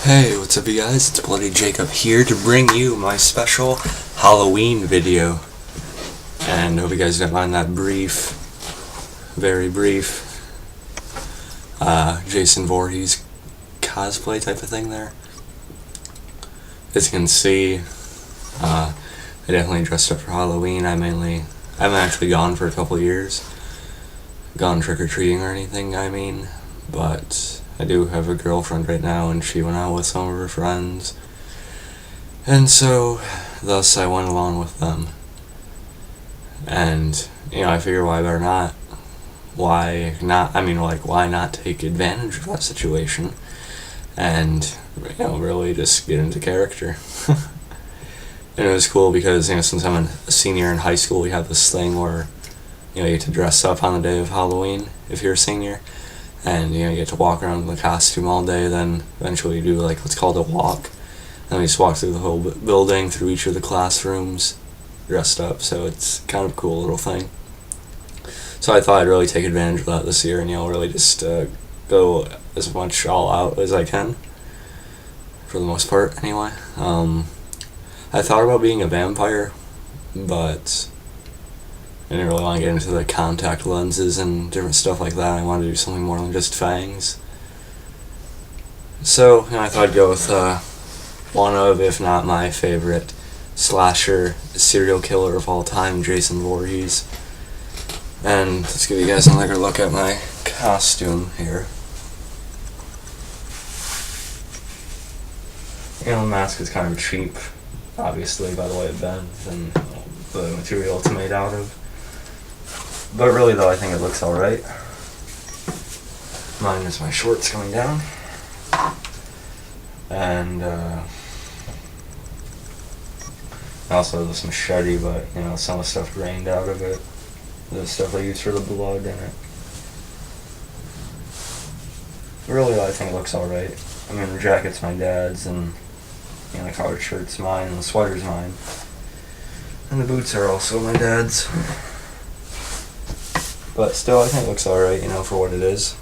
Hey, what's up you guys? It's Bloody Jacob here to bring you my special Halloween video. And hope you guys don't mind that very brief, Jason Voorhees cosplay type of thing there. As you can see, I definitely dressed up for Halloween. I haven't actually gone for a couple years. Gone trick-or-treating or anything, but I do have a girlfriend right now, and she went out with some of her friends, and so thus I went along with them. And I figure why not take advantage of that situation and really just get into character. And it was cool because since I'm a senior in high school, we have this thing where you get to dress up on the day of Halloween if you're a senior. And you get to walk around in the costume all day. Then eventually you do what's called a walk, and we just walk through the whole building, through each of the classrooms, dressed up. So it's kind of a cool little thing. So I thought I'd really take advantage of that this year, and really just go as much all out as I can, for the most part anyway. I thought about being a vampire, but I didn't really want to get into the contact lenses and different stuff like that. I wanted to do something more than just fangs. So, I thought I'd go with one of, if not my favorite, slasher serial killer of all time, Jason Voorhees. And let's give you guys another look at my costume here. The mask is kind of cheap, obviously, by the way it bends and the material it's made out of. But really though, I think it looks alright. Mine is my shorts coming down. And also this machete, but some of the stuff drained out of it. The stuff I use for the blood in it. Really though, I think it looks alright. The jacket's my dad's, and the collared shirt's mine, and the sweater's mine. And the boots are also my dad's. But still, I think it looks alright, for what it is.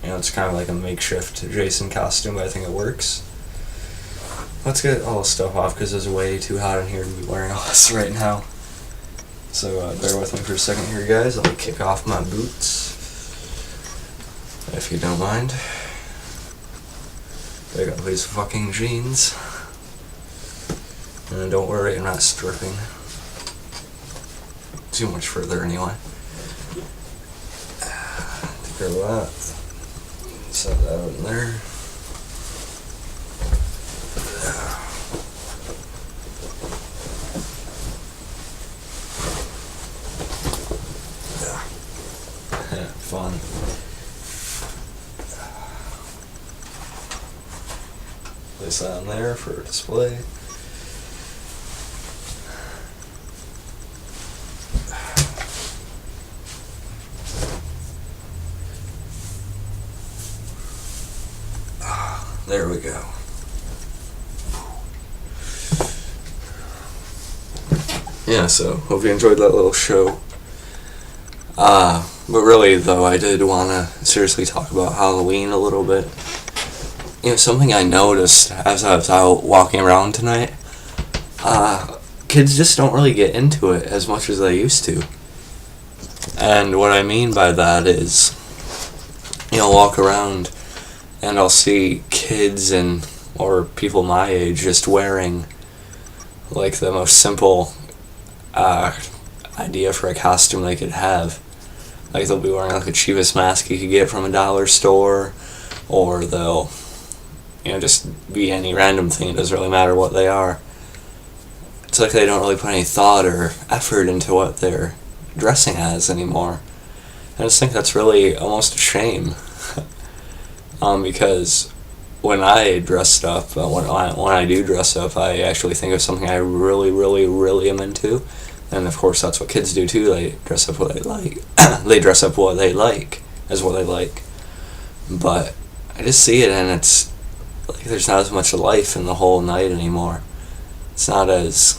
It's kind of like a makeshift Jason costume, but I think it works. Let's get all this stuff off, because it's way too hot in here to be wearing all this right now. So, bear with me for a second here, guys. I'll kick off my boots, if you don't mind. I got these fucking jeans. And don't worry, I'm not stripping too much further anyway. Grab that, set that out in there. Fun. Place that on there for display. There we go. Yeah, so hope you enjoyed that little show. But really though, I did want to seriously talk about Halloween a little bit. Something I noticed as I was out walking around tonight, kids just don't really get into it as much as they used to. And what I mean by that is, walk around and I'll see kids or people my age just wearing the most simple idea for a costume they could have. They'll be wearing the cheapest mask you could get from a dollar store, or they'll just be any random thing. It doesn't really matter what they are. It's they don't really put any thought or effort into what they're dressing as anymore. I just think that's really almost a shame. Because when I dressed up, when I do dress up, I actually think of something I really, really, really am into. And of course, that's what kids do too. They dress up what they like. They dress up what they like as what they like. But I just see it, and it's there's not as much life in the whole night anymore. It's not as,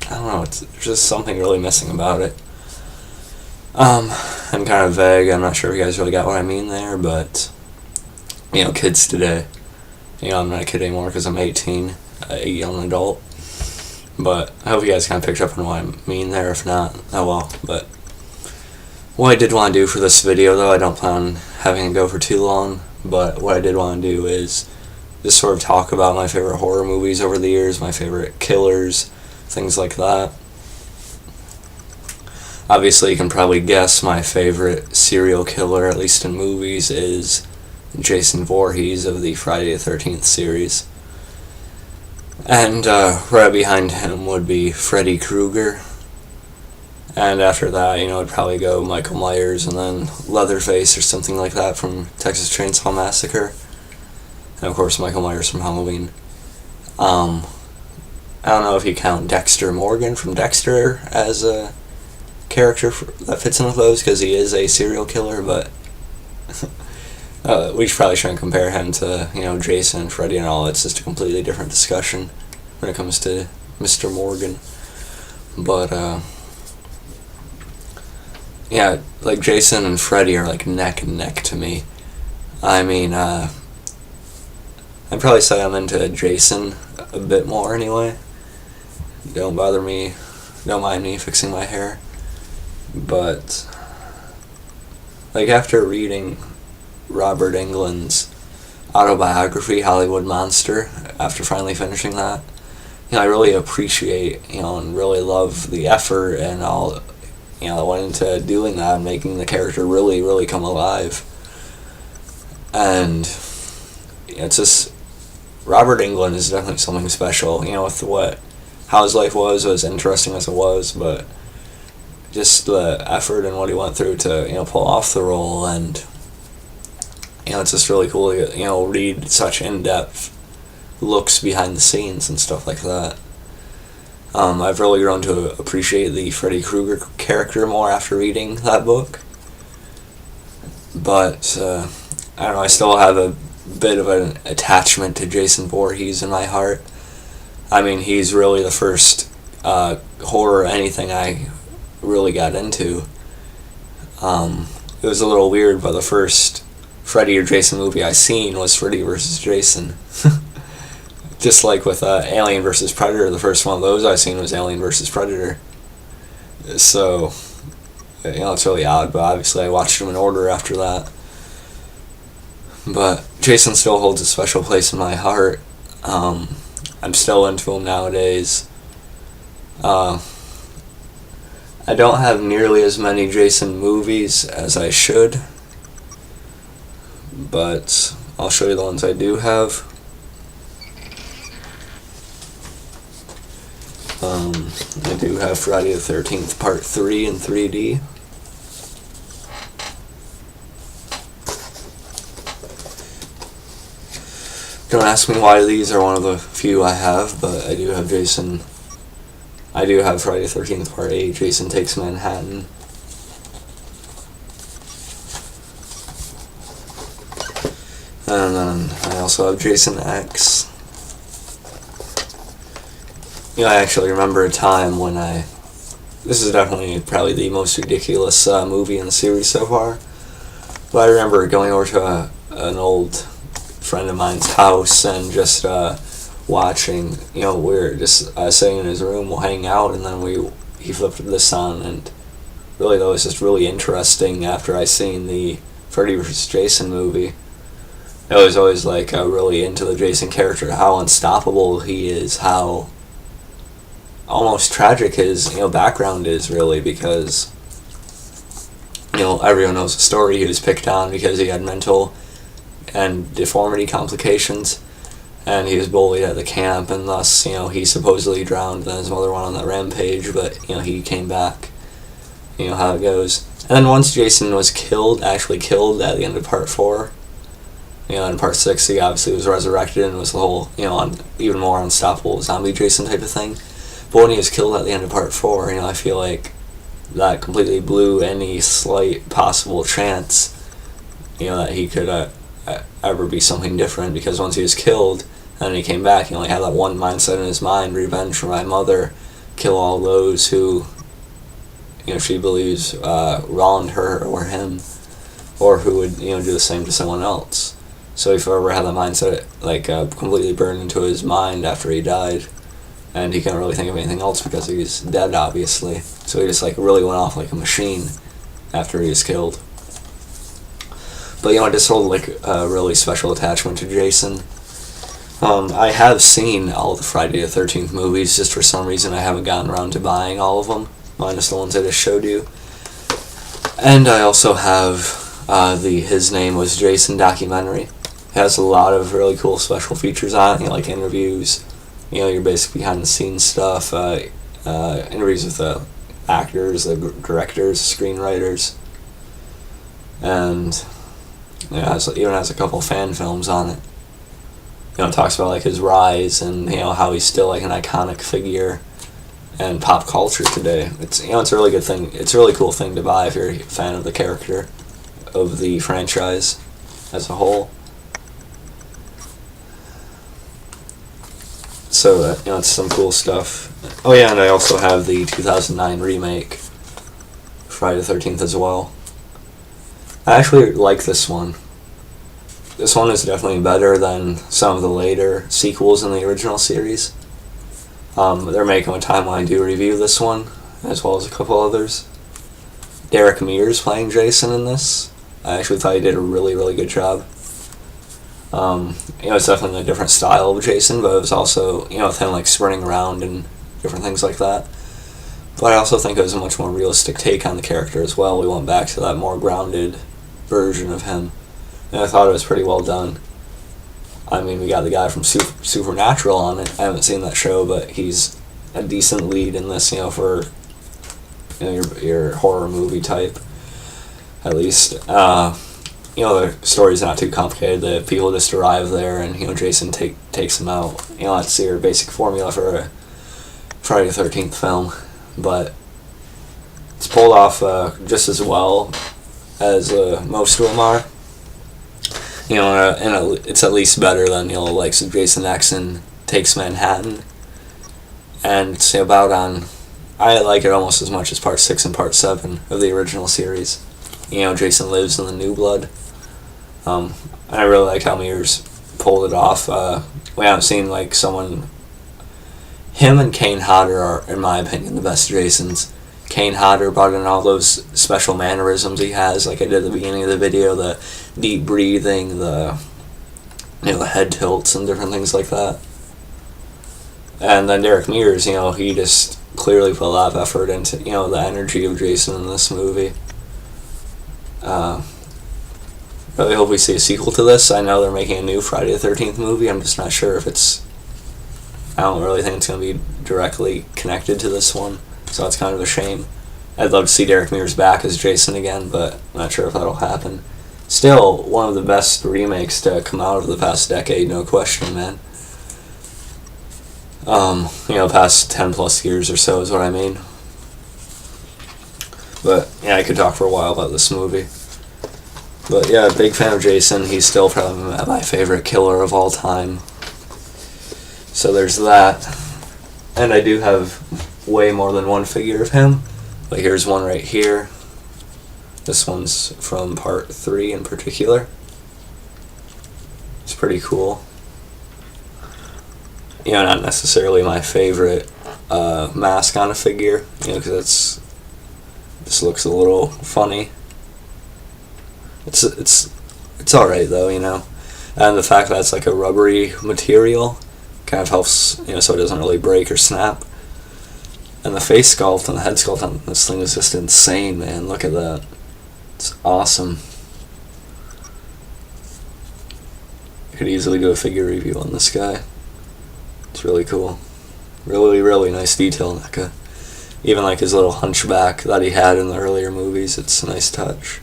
I don't know. There's just something really missing about it. I'm kind of vague. I'm not sure if you guys really got what I mean there, but kids today, I'm not a kid anymore because I'm 18, a young adult. But I hope you guys kind of picked up on what I mean there. If not, oh well. But what I did want to do for this video, though, I don't plan on having it go for too long, but what I did want to do is just sort of talk about my favorite horror movies over the years, my favorite killers, things like that. Obviously, you can probably guess my favorite serial killer, at least in movies, is Jason Voorhees of the Friday the 13th series. And right behind him would be Freddy Krueger. And after that, it'd probably go Michael Myers and then Leatherface or something like that from Texas Chainsaw Massacre. And of course, Michael Myers from Halloween. I don't know if you count Dexter Morgan from Dexter as a character that fits in with those, because he is a serial killer, but we probably shouldn't compare him to, Jason and Freddy and all. It's just a completely different discussion when it comes to Mr. Morgan. But, yeah, like Jason and Freddy are like neck and neck to me. I mean, I'd probably say I'm into Jason a bit more anyway. Don't mind me fixing my hair. But, like, after reading Robert Englund's autobiography, Hollywood Monster, after finally finishing that, I really appreciate, and really love the effort and all, that went into doing that and making the character really, really come alive. And it's just, Robert Englund is definitely something special, with how his life was as interesting as it was, but just the effort and what he went through to, pull off the role. And, it's just really cool to, read such in-depth looks behind the scenes and stuff like that. I've really grown to appreciate the Freddy Krueger character more after reading that book. But, I don't know, I still have a bit of an attachment to Jason Voorhees in my heart. I mean, he's really the first horror anything I really got into. It was a little weird, but the first Freddy or Jason movie I seen was Freddy vs. Jason. Just like with Alien vs. Predator, the first one of those I seen was Alien vs. Predator. So, it's really odd, but obviously I watched them in order after that. But Jason still holds a special place in my heart. I'm still into him nowadays. I don't have nearly as many Jason movies as I should, but I'll show you the ones I do have. I do have Friday the 13th Part 3 in 3D. Don't ask me why these are one of the few I have, but I do have Friday the 13th Part 8, Jason Takes Manhattan. And then I also have Jason X. I actually remember a time when this is definitely probably the most ridiculous movie in the series so far, but I remember going over to an old friend of mine's house and just watching, we were just sitting in his room, we'll hang out, and then he flipped this on, and really that was just really interesting after I seen the Freddy vs. Jason movie. I was always really into the Jason character, how unstoppable he is, how almost tragic his background is, really, because everyone knows the story. He was picked on because he had mental and deformity complications, and he was bullied at the camp, and thus he supposedly drowned. Then his mother went on that rampage, but he came back. How it goes. And then once Jason was actually killed at the end of Part 4, in Part 6 he obviously was resurrected and was the whole even more unstoppable zombie Jason type of thing. But when he was killed at the end of Part 4, I feel like that completely blew any slight possible chance, that he could ever be something different, because once he was killed, and he came back, he only had that one mindset in his mind: revenge for my mother, kill all those who, she believes wronged her or him, or who would, do the same to someone else. So if ever had that mindset, like, completely burned into his mind after he died, and he can't really think of anything else because he's dead, obviously. So he just, like, really went off like a machine after he was killed. But, you know, I just hold, like, a really special attachment to Jason. I have seen all of the Friday the 13th movies, just for some reason I haven't gotten around to buying all of them, minus the ones I just showed you. And I also have the His Name Was Jason documentary. It has a lot of really cool special features on it, you know, like interviews, you know, your basic behind-the-scenes stuff, interviews with the actors, the directors, screenwriters, and you know, it even has a couple fan films on it. You know, it talks about, like, his rise and, you know, how he's still, like, an iconic figure in pop culture today. It's, you know, it's a really good thing. It's a really cool thing to buy if you're a fan of the character, of the franchise as a whole. So, you know, it's some cool stuff. Oh yeah, and I also have the 2009 remake, Friday the 13th, as well. I actually like this one. This one is definitely better than some of the later sequels in the original series. They're making a time when I do review this one, as well as a couple others. Derek Mears playing Jason in this. I actually thought he did a really, really good job. You know, it's definitely a different style of Jason, but it was also, you know, with him, like, sprinting around and different things like that. But I also think it was a much more realistic take on the character as well. We went back to that more grounded version of him, and I thought it was pretty well done. I mean, we got the guy from Supernatural on it. I haven't seen that show, but he's a decent lead in this, you know, for, you know, your horror movie type, at least. You know, the story's not too complicated. The people just arrive there, and, you know, Jason takes them out. You know, that's your basic formula for a Friday the 13th film, but it's pulled off just as well as most of them are. You know, and it's at least better than, you know, like Jason X and Takes Manhattan. And it's about on, I like it almost as much as Part 6 and Part 7 of the original series. You know, Jason lives in the New Blood. And I really like how Mears pulled it off. We haven't seen, like, someone... Him and Kane Hodder are, in my opinion, the best Jasons. Kane Hodder brought in all those special mannerisms he has, like I did at the beginning of the video, the deep breathing, the, you know, the head tilts and different things like that. And then Derek Mears, you know, he just clearly put a lot of effort into, you know, the energy of Jason in this movie. Really hope we see a sequel to this. I know they're making a new Friday the 13th movie. I'm just not sure if it's... I don't really think it's going to be directly connected to this one, so it's kind of a shame. I'd love to see Derek Mears back as Jason again, but I'm not sure if that'll happen. Still, one of the best remakes to come out of the past decade, no question, man. You know, past 10 plus years or so is what I mean. But, yeah, I could talk for a while about this movie. But, yeah, big fan of Jason. He's still probably my favorite killer of all time. So there's that. And I do have way more than one figure of him. But here's one right here. This one's from Part 3 in particular. It's pretty cool. You know, not necessarily my favorite mask on a figure, you know, because this looks a little funny. It's alright though, you know. And the fact that it's like a rubbery material kind of helps, you know, so it doesn't really break or snap. And the face sculpt and the head sculpt on this thing is just insane, man. Look at that. It's awesome. I could easily do a figure review on this guy. It's really cool. Really, really nice detail in that guy. Even like his little hunchback that he had in the earlier movies, it's a nice touch.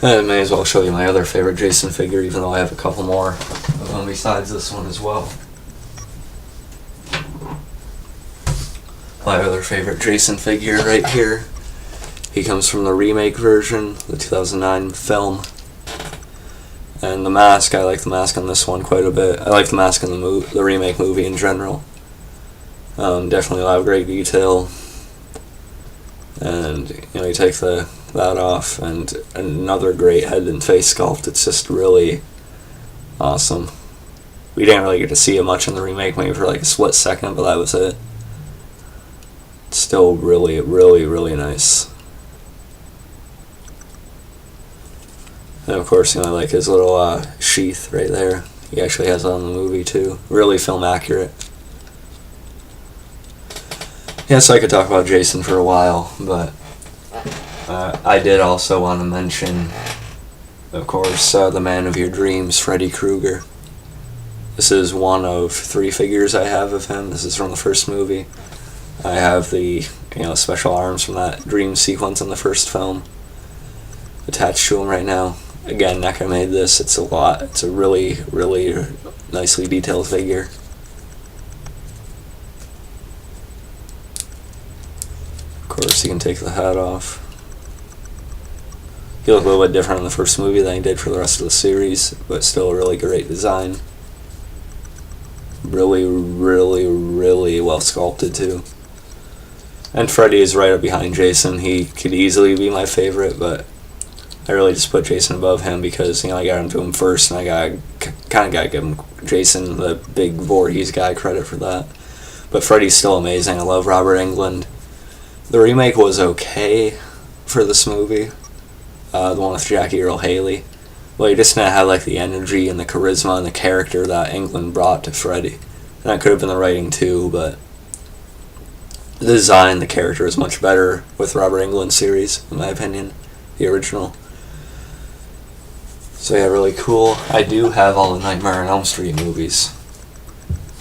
I may as well show you my other favorite Jason figure, even though I have a couple more of them besides this one as well. My other favorite Jason figure right here. He comes from the remake version, the 2009 film. And the mask, I like the mask on this one quite a bit. I like the mask in the remake movie in general. Definitely a lot of great detail. And, you know, you take the that off, and another great head and face sculpt. It's just really awesome. We didn't really get to see it much in the remake, maybe for like a split second, but that was it. It's still really, really, really nice. And of course, you know, like his little sheath right there. He actually has that in the movie too. Really film accurate. Yeah, so I could talk about Jason for a while, but I did also want to mention, of course, the man of your dreams, Freddy Krueger. This is one of 3 figures I have of him. This is from the first movie. I have the special arms from that dream sequence in the first film attached to him right now. Again, NECA made this. It's a lot. It's a really, really nicely detailed figure. Of course, you can take the hat off. He looked a little bit different in the first movie than he did for the rest of the series, but still a really great design. Really, really, really well sculpted too. And Freddy is right up behind Jason. He could easily be my favorite, but I really just put Jason above him because, I got him to him first, and I kind of got to give him Jason, the big Voorhees guy, credit for that. But Freddy's still amazing. I love Robert Englund. The remake was okay for this movie, the one with Jackie Earle Haley. Well, he just didn't have like the energy and the charisma and the character that Englund brought to Freddy. And that could have been the writing too, but the design, the character is much better with Robert Englund's series, in my opinion, the original. So yeah, really cool. I do have all the Nightmare on Elm Street movies.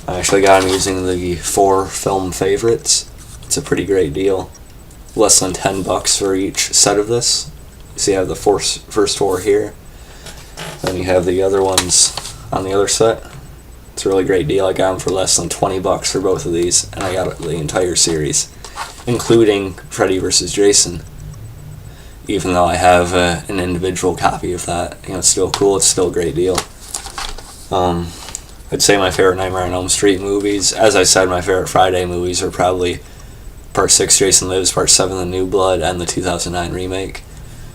I actually got them using the 4 film favorites. It's a pretty great deal. Less than $10 for each set of this. So you have the first 4 here. Then you have the other ones on the other set. It's a really great deal. I got them for less than $20 for both of these, and I got the entire series, including Freddy vs. Jason. Even though I have an individual copy of that, it's still cool. It's still a great deal. I'd say my favorite Nightmare on Elm Street movies, as I said, my favorite Friday movies are probably Part 6, Jason Lives, Part 7, The New Blood, and the 2009 remake.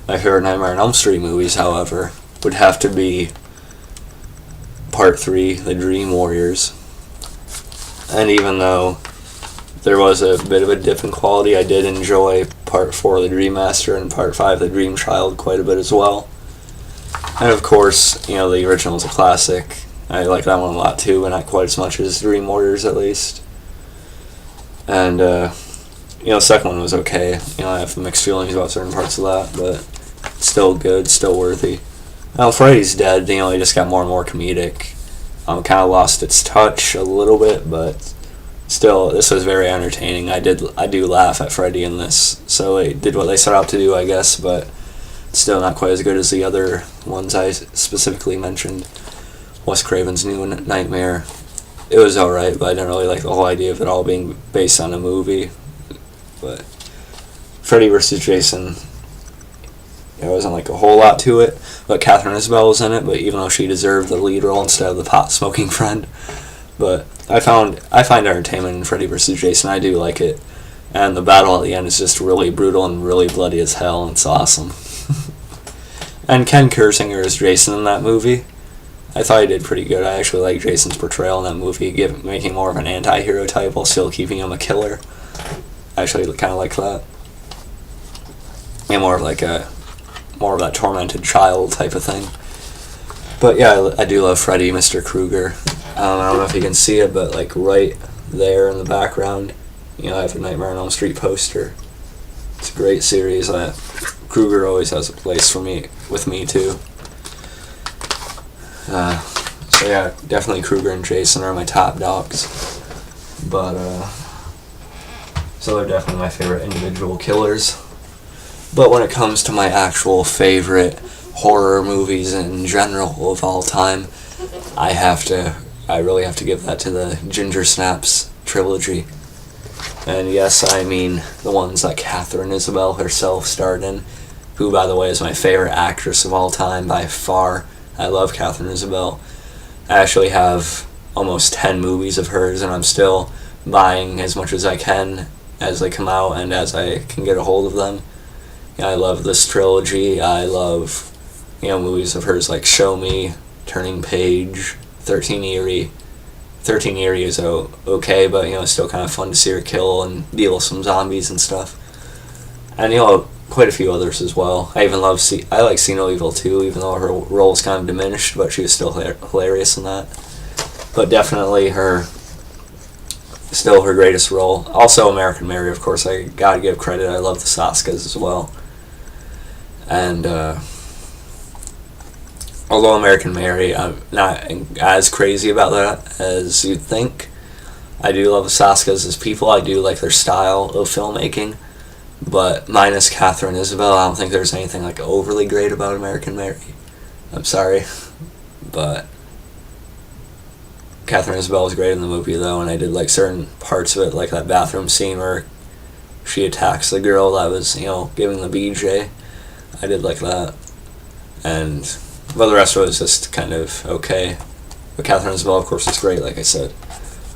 My favorite Nightmare on Elm Street movies, however, would have to be Part 3, The Dream Warriors. And even though there was a bit of a dip in quality, I did enjoy Part 4, The Dream Master, and Part 5, The Dream Child, quite a bit as well. And of course, the original is a classic. I like that one a lot too, but not quite as much as Dream Warriors at least. And, the second one was okay. I have mixed feelings about certain parts of that, but still good, still worthy. Now, Freddy's Dead, he just got more and more comedic. Kind of lost its touch a little bit, but still, this was very entertaining. I do laugh at Freddy in this, so they did what they set out to do, I guess, but still not quite as good as the other ones I specifically mentioned. Wes Craven's New Nightmare. It was alright, but I didn't really like the whole idea of it all being based on a movie. But Freddy vs. Jason, there wasn't like a whole lot to it, but Catherine Isabelle was in it, but even though she deserved the lead role instead of the pot-smoking friend. But I find entertainment in Freddy vs. Jason. I do like it. And the battle at the end is just really brutal and really bloody as hell, and it's awesome. And Ken Kersinger is Jason in that movie. I thought he did pretty good. I actually like Jason's portrayal in that movie, making more of an anti-hero type while still keeping him a killer. I actually kind of like that. And more of that tormented child type of thing. But yeah, I do love Freddy, Mr. Krueger. I don't know if you can see it, but like right there in the background, I have a Nightmare on Elm Street poster. It's a great series. Krueger always has a place with me too. So yeah, definitely Krueger and Jason are my top dogs. But so they're definitely my favorite individual killers. But when it comes to my actual favorite horror movies in general of all time, I really have to give that to the Ginger Snaps trilogy. And yes, I mean the ones that Catherine Isabelle herself starred in, who, by the way, is my favorite actress of all time by far. I love Catherine Isabelle. I actually have almost 10 movies of hers, and I'm still buying as much as I can as they come out and as I can get a hold of them. I love this trilogy. I love, movies of hers like Show Me, Turning Page, 13 Eerie. 13 Eerie is okay, but it's still kind of fun to see her kill and deal with some zombies and stuff. And quite a few others as well. I even I like See No Evil too, even though her role is kind of diminished, but she was still hilarious in that. But definitely still her greatest role. Also American Mary, of course, I gotta give credit. I love the Saskas as well. And although American Mary, I'm not as crazy about that as you'd think. I do love the Saskas as people. I do like their style of filmmaking. But minus Catherine Isabelle, I don't think there's anything like overly great about American Mary. I'm sorry. But Catherine Isabelle was great in the movie though, and I did like certain parts of it, like that bathroom scene where she attacks the girl that was, giving the BJ. I did like that. But the rest of it was just kind of okay. But Catherine Isabelle, of course, is great, like I said.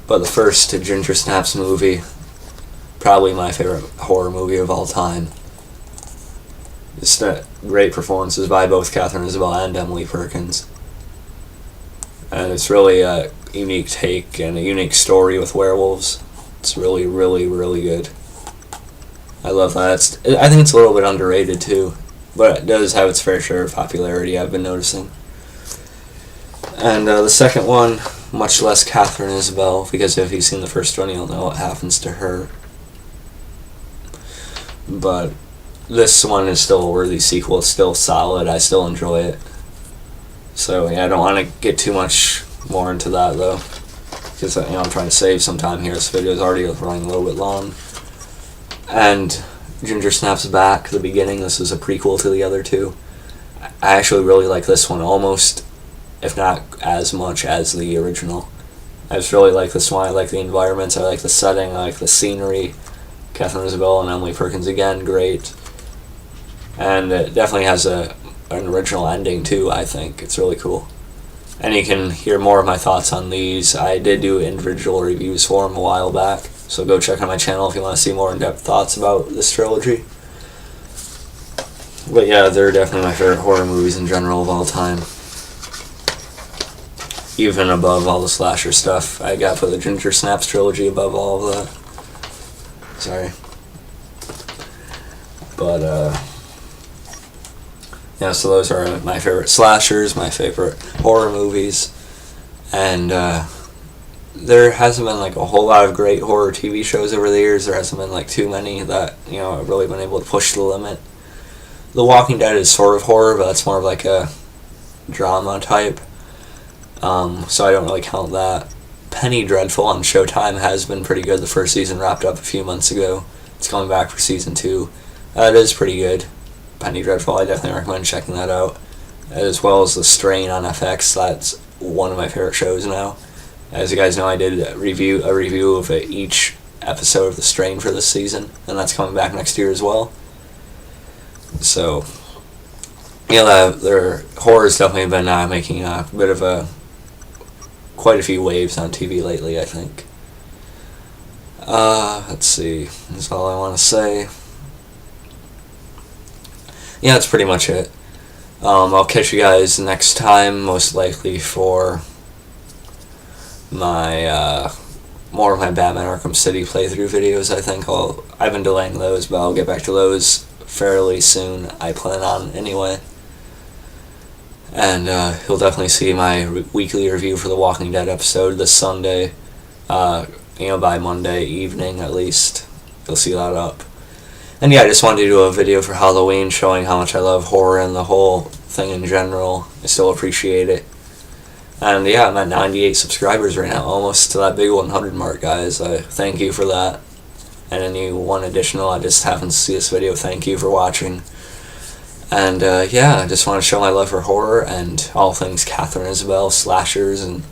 But the first Ginger Snaps movie, probably my favorite horror movie of all time. Just great performances by both Catherine Isabelle and Emily Perkins. And it's really a unique take and a unique story with werewolves. It's really, really, really good. I love that. I think it's a little bit underrated too, but it does have its fair share of popularity, I've been noticing. And the second one, much less Catherine Isabelle, because if you've seen the first one, you'll know what happens to her. But this one is still a worthy sequel. It's still solid. I still enjoy it. So yeah, I don't want to get too much more into that though, because I'm trying to save some time here. This video is already running a little bit long. And Ginger Snaps Back, the beginning. This is a prequel to the other two. I actually really like this one almost, if not as much as the original. I just really like this one. I like the environments. I like the setting. I like the scenery. Catherine Isabelle and Emily Perkins again, great. And it definitely has an original ending too, I think. It's really cool. And you can hear more of my thoughts on these. I did do individual reviews for them a while back, so go check out my channel if you want to see more in-depth thoughts about this trilogy. But yeah, they're definitely my favorite horror movies in general of all time. Even above all the slasher stuff. I got for the Ginger Snaps trilogy above all of that. Sorry. But, so those are my favorite slashers, my favorite horror movies, and there hasn't been like a whole lot of great horror TV shows over the years. There hasn't been like too many that, have really been able to push the limit. The Walking Dead is sort of horror, but that's more of like a drama type, so I don't really count that. Penny Dreadful on Showtime has been pretty good. The first season wrapped up a few months ago. It's coming back for season 2. It is pretty good. Penny Dreadful, I definitely recommend checking that out. As well as The Strain on FX. That's one of my favorite shows now. As you guys know, I did a review of each episode of The Strain for this season, and that's coming back next year as well. So, their horror's definitely been making a bit of quite a few waves on TV lately, I think. Let's see. That's all I want to say. Yeah, that's pretty much it. I'll catch you guys next time, most likely for my more of my Batman Arkham City playthrough videos. I think I've been delaying those, but I'll get back to those fairly soon. I plan on anyway. And you'll definitely see my weekly review for the Walking Dead episode this Sunday. By Monday evening at least. You'll see that up. And yeah, I just wanted to do a video for Halloween showing how much I love horror and the whole thing in general. I still appreciate it. And yeah, I'm at 98 subscribers right now, almost to that big 100 mark, guys. I thank you for that. And anyone additional that just happens to see this video, thank you for watching. And I just want to show my love for horror and all things Catherine Isabelle, slashers, and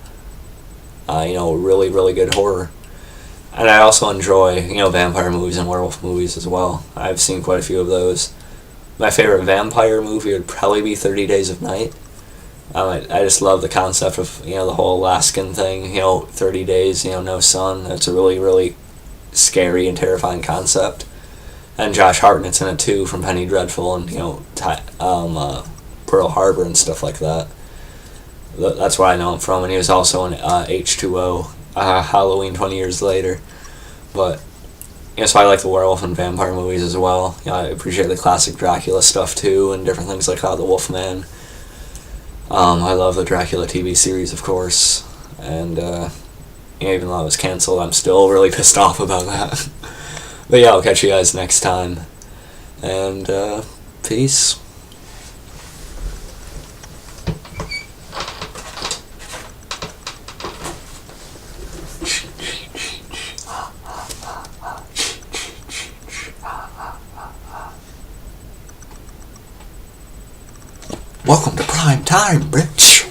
really, really good horror. And I also enjoy, vampire movies and werewolf movies as well. I've seen quite a few of those. My favorite vampire movie would probably be 30 Days of Night. I just love the concept of, the whole Alaskan thing, 30 days, no sun. It's a really, really scary and terrifying concept. And Josh Hartnett's in it too, from Penny Dreadful, and Pearl Harbor and stuff like that. That's where I know him from, and he was also in H2O, Halloween 20 years later. But so I like the werewolf and vampire movies as well. I appreciate the classic Dracula stuff too, and different things like The Wolfman. I love the Dracula TV series, of course, and even though it was cancelled, I'm still really pissed off about that. But yeah, I'll catch you guys next time, and peace. Welcome to prime time, bitch.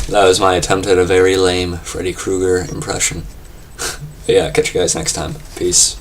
That was my attempt at a very lame Freddy Krueger impression. But yeah, catch you guys next time. Peace.